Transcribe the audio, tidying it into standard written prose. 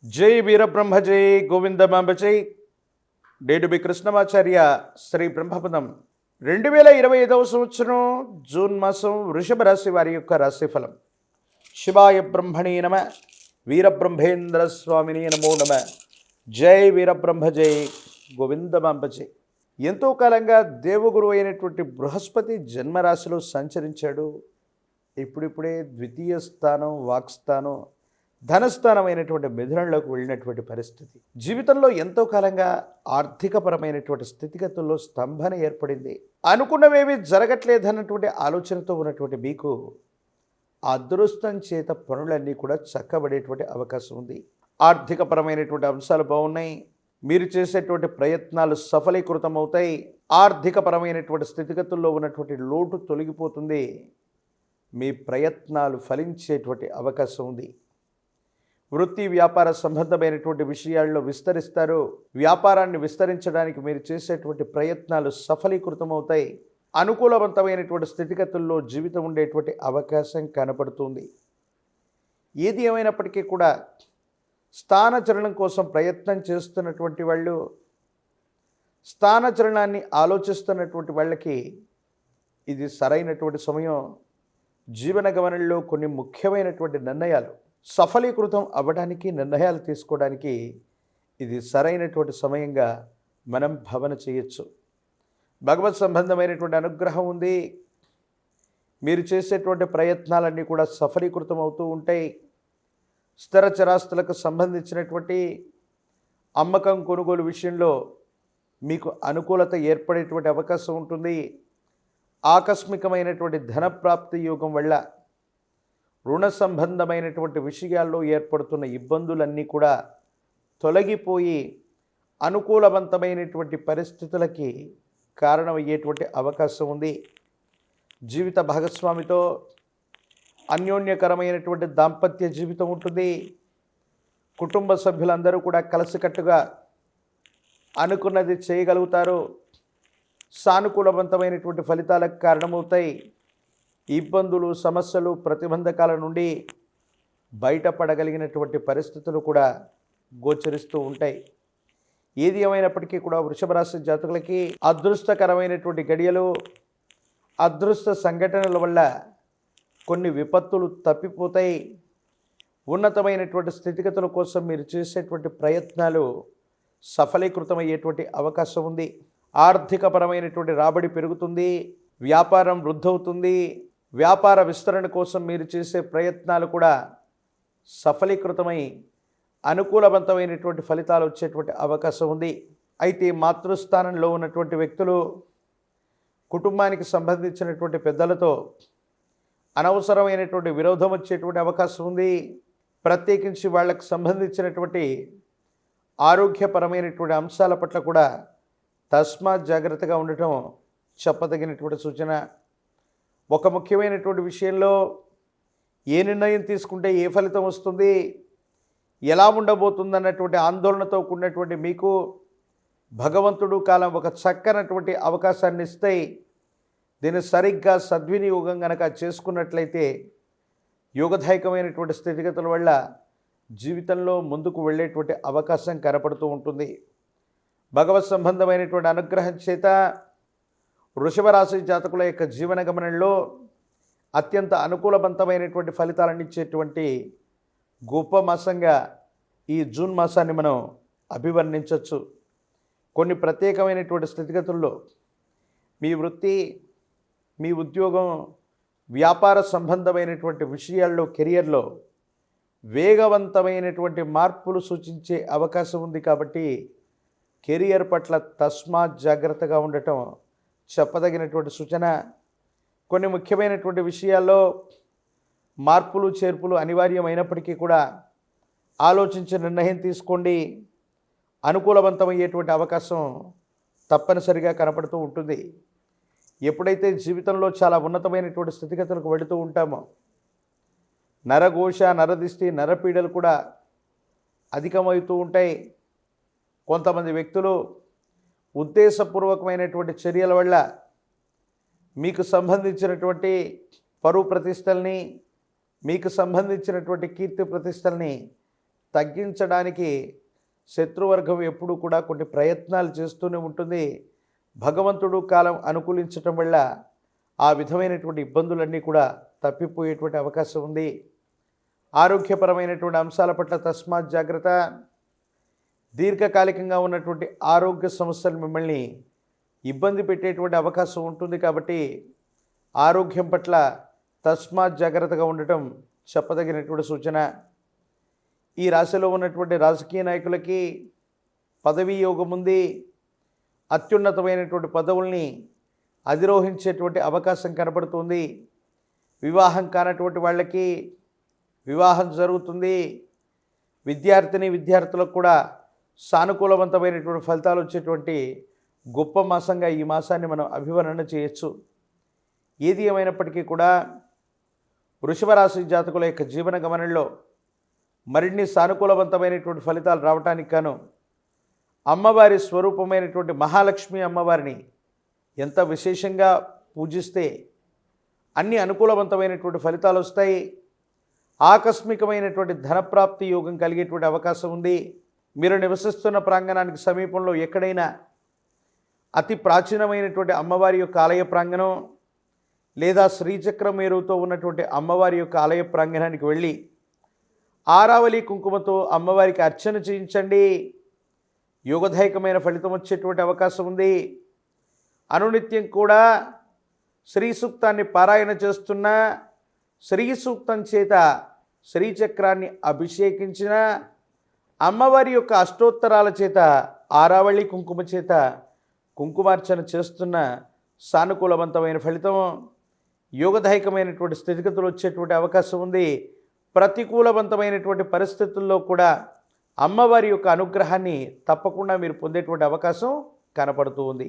జై వీరబ్రహ్మ జై గోవిందమాంబ జై డేడుబి కృష్ణమాచార్య శ్రీ బ్రహ్మపదం 2025 సంవత్సరం జూన్ మాసం వృషభ రాశి వారి యొక్క రాశిఫలం. శివాయ బ్రహ్మణే నమ, వీరబ్రహ్మేంద్ర స్వామిని నమో నమ. జై వీరబ్రహ్మ జై గోవిందమాంబ జై. ఎంతో కాలంగా దేవగురు అయినటువంటి బృహస్పతి జన్మరాశిలో సంచరించాడు. ఇప్పుడిప్పుడే ద్వితీయ స్థానం, వాక్స్థానం, ధనస్థానమైనటువంటి మిథునంలోకి వెళ్ళినటువంటి పరిస్థితి. జీవితంలో ఎంతో కాలంగా ఆర్థికపరమైనటువంటి స్థితిగతుల్లో స్తంభన ఏర్పడింది. అనుకున్నవేవి జరగట్లేదన్నటువంటి ఆలోచనతో ఉన్నటువంటి మీకు అదృష్టం చేత పనులన్నీ కూడా చక్కబడేటువంటి అవకాశం ఉంది. ఆర్థికపరమైనటువంటి అంశాలు బాగున్నాయి. మీరు చేసేటువంటి ప్రయత్నాలు సఫలీకృతమవుతాయి. ఆర్థికపరమైనటువంటి స్థితిగతుల్లో ఉన్నటువంటి లోటు తొలగిపోతుంది. మీ ప్రయత్నాలు ఫలించేటువంటి అవకాశం ఉంది. వృత్తి వ్యాపార సంబంధమైనటువంటి విషయాల్లో విస్తరిస్తారు. వ్యాపారాన్ని విస్తరించడానికి మీరు చేసేటువంటి ప్రయత్నాలు సఫలీకృతమవుతాయి. అనుకూలవంతమైనటువంటి స్థితిగతుల్లో జీవితం ఉండేటువంటి అవకాశం కనపడుతుంది. ఏది ఏమైనప్పటికీ కూడా స్థానచలనం కోసం ప్రయత్నం చేస్తున్నటువంటి వాళ్ళు, స్థానచలనాన్ని ఆలోచిస్తున్నటువంటి వాళ్ళకి ఇది సరైనటువంటి సమయం. జీవన గమనంలో కొన్ని ముఖ్యమైనటువంటి నిర్ణయాలు సఫలీకృతం అవ్వడానికి, నిర్ణయాలు తీసుకోవడానికి ఇది సరైనటువంటి సమయంగా మనం భావన చేయొచ్చు. భగవత్ సంబంధమైనటువంటి అనుగ్రహం ఉంది. మీరు చేసేటువంటి ప్రయత్నాలన్నీ కూడా సఫలీకృతం అవుతూ ఉంటాయి. స్థిర చరాస్తులకు సంబంధించినటువంటి అమ్మకం, కొనుగోలు విషయంలో మీకు అనుకూలత ఏర్పడేటువంటి అవకాశం ఉంటుంది. ఆకస్మికమైనటువంటి ధనప్రాప్తి యోగం వల్ల రుణ సంబంధమైనటువంటి విషయాల్లో ఏర్పడుతున్న ఇబ్బందులన్నీ కూడా తొలగిపోయి అనుకూలవంతమైనటువంటి పరిస్థితులకి కారణమయ్యేటువంటి అవకాశం ఉంది. జీవిత భాగస్వామితో అన్యోన్యకరమైనటువంటి దాంపత్య జీవితం ఉంటుంది. కుటుంబ సభ్యులందరూ కూడా కలిసికట్టుగా అనుకున్నది చేయగలుగుతారు. సానుకూలవంతమైనటువంటి ఫలితాలకు కారణమవుతాయి. ఇబ్బందులు, సమస్యలు, ప్రతిబంధకాల నుండి బయటపడగలిగినటువంటి పరిస్థితులు కూడా గోచరిస్తూ ఉంటాయి. ఏది ఏమైనప్పటికీ కూడా వృషభ రాశి జాతకులకి అదృష్టకరమైనటువంటి గడియలు, అదృష్ట సంఘటనల వల్ల కొన్ని విపత్తులు తప్పిపోతాయి. ఉన్నతమైనటువంటి స్థితిగతుల కోసం మీరు చేసేటువంటి ప్రయత్నాలు సఫలీకృతమయ్యేటువంటి అవకాశం ఉంది. ఆర్థికపరమైనటువంటి రాబడి పెరుగుతుంది. వ్యాపారం వృద్ధవుతుంది. వ్యాపార విస్తరణ కోసం మీరు చేసే ప్రయత్నాలు కూడా సఫలీకృతమై అనుకూలవంతమైనటువంటి ఫలితాలు వచ్చేటువంటి అవకాశం ఉంది. అయితే మాతృస్థానంలో ఉన్నటువంటి వ్యక్తులు కుటుంబానికి సంబంధించినటువంటి పెద్దలతో అనవసరమైనటువంటి విరోధం వచ్చేటువంటి అవకాశం ఉంది. ప్రత్యేకించి వాళ్ళకు సంబంధించినటువంటి ఆరోగ్యపరమైనటువంటి అంశాల పట్ల కూడా తస్మాత్ జాగ్రత్తగా ఉండటం చెప్పదగినటువంటి సూచన. ఒక ముఖ్యమైనటువంటి విషయంలో ఏ నిర్ణయం తీసుకుంటే ఏ ఫలితం వస్తుంది, ఎలా ఉండబోతుంది అన్నటువంటి ఆందోళనతో కూడినటువంటి మీకు భగవంతుడు కాలం ఒక చక్కనటువంటి అవకాశాన్ని ఇస్తాయి. దీన్ని సరిగ్గా సద్వినియోగం కనుక చేసుకున్నట్లయితే యోగదాయకమైనటువంటి స్థితిగతుల వల్ల జీవితంలో ముందుకు వెళ్ళేటువంటి అవకాశం కనపడుతూ ఉంటుంది. భగవత్ సంబంధమైనటువంటి అనుగ్రహం చేత వృషభ రాశి జాతకుల యొక్క జీవన గమనంలో అత్యంత అనుకూలవంతమైనటువంటి ఫలితాలను ఇచ్చేటువంటి గొప్ప మాసంగా ఈ జూన్ మాసాన్ని మనం అభివర్ణించవచ్చు. కొన్ని ప్రత్యేకమైనటువంటి స్థితిగతుల్లో మీ వృత్తి, మీ ఉద్యోగం, వ్యాపార సంబంధమైనటువంటి విషయాల్లో, కెరియర్లో వేగవంతమైనటువంటి మార్పులు సూచించే అవకాశం ఉంది. కాబట్టి కెరియర్ పట్ల తస్మాత్ జాగ్రత్తగా ఉండటం చెప్పదగినటువంటి సూచన. కొన్ని ముఖ్యమైనటువంటి విషయాల్లో మార్పులు, చేర్పులు అనివార్యమైనప్పటికీ కూడా ఆలోచించి నిర్ణయం తీసుకోండి. అనుకూలవంతమయ్యేటువంటి అవకాశం తప్పనిసరిగా కనపడుతూ ఉంటుంది. ఎప్పుడైతే జీవితంలో చాలా ఉన్నతమైనటువంటి స్థితిగతులకు వెళుతూ ఉంటామో నరఘోష, నరదిష్టి, నరపీడలు కూడా అధికమవుతూ ఉంటాయి. కొంతమంది వ్యక్తులు ఉద్దేశపూర్వకమైనటువంటి చర్యల వల్ల మీకు సంబంధించినటువంటి పరువు ప్రతిష్టల్ని, మీకు సంబంధించినటువంటి కీర్తి ప్రతిష్టల్ని తగ్గించడానికి శత్రువర్గం ఎప్పుడూ కూడా కొన్ని ప్రయత్నాలు చేస్తూనే ఉంటుంది. భగవంతుడు కాలం అనుకూలించటం వల్ల ఆ విధమైనటువంటి ఇబ్బందులన్నీ కూడా తప్పిపోయేటువంటి అవకాశం ఉంది. ఆరోగ్యపరమైనటువంటి అంశాల పట్ల తస్మాత్ జాగ్రత్త. దీర్ఘకాలికంగా ఉన్నటువంటి ఆరోగ్య సమస్యలు మిమ్మల్ని ఇబ్బంది పెట్టేటువంటి అవకాశం ఉంటుంది. కాబట్టి ఆరోగ్యం పట్ల తస్మాత్ జాగ్రత్తగా ఉండటం చెప్పదగినటువంటి సూచన. ఈ రాశిలో ఉన్నటువంటి రాజకీయ నాయకులకి పదవీ యోగం ఉంది. అత్యున్నతమైనటువంటి పదవుల్ని అధిరోహించేటువంటి అవకాశం కనబడుతుంది. వివాహం కానటువంటి వాళ్ళకి వివాహం జరుగుతుంది. విద్యార్థులకు కూడా సానుకూలవంతమైనటువంటి ఫలితాలు వచ్చేటువంటి గొప్ప మాసంగా ఈ మాసాన్ని మనం అభివర్ణన చేయొచ్చు. ఏది ఏమైనప్పటికీ కూడా వృషభ రాశి జాతకుల యొక్క జీవన గమనంలో మరిన్ని సానుకూలవంతమైనటువంటి ఫలితాలు రావటానికి గాను అమ్మవారి స్వరూపమైనటువంటి మహాలక్ష్మి అమ్మవారిని ఎంత విశేషంగా పూజిస్తే అన్ని అనుకూలవంతమైనటువంటి ఫలితాలు వస్తాయి. ఆకస్మికమైనటువంటి ధనప్రాప్తి యోగం కలిగేటువంటి అవకాశం ఉంది. మీరు నివసిస్తున్న ప్రాంగణానికి సమీపంలో ఎక్కడైనా అతి ప్రాచీనమైనటువంటి అమ్మవారి యొక్క ఆలయ ప్రాంగణం లేదా శ్రీచక్రమేరుతో ఉన్నటువంటి అమ్మవారి యొక్క ఆలయ ప్రాంగణానికి వెళ్ళి ఆరావళి కుంకుమతో అమ్మవారికి అర్చన చేయించండి. యోగదాయకమైన ఫలితం వచ్చేటువంటి అవకాశం ఉంది. అనునిత్యం కూడా శ్రీ సూక్తాన్ని పారాయణ చేస్తున్న శ్రీ సూక్తం చేత శ్రీచక్రాన్ని అభిషేకించిన అమ్మవారి యొక్క అష్టోత్తరాల చేత ఆరావళి కుంకుమ చేత కుంకుమార్చన చేస్తున్న సానుకూలవంతమైన ఫలితం, యోగదాయకమైనటువంటి స్థితిగతులు వచ్చేటువంటి అవకాశం ఉంది. ప్రతికూలవంతమైనటువంటి పరిస్థితుల్లో కూడా అమ్మవారి యొక్క అనుగ్రహాన్ని తప్పకుండా మీరు పొందేటువంటి అవకాశం కనపడుతూ ఉంది.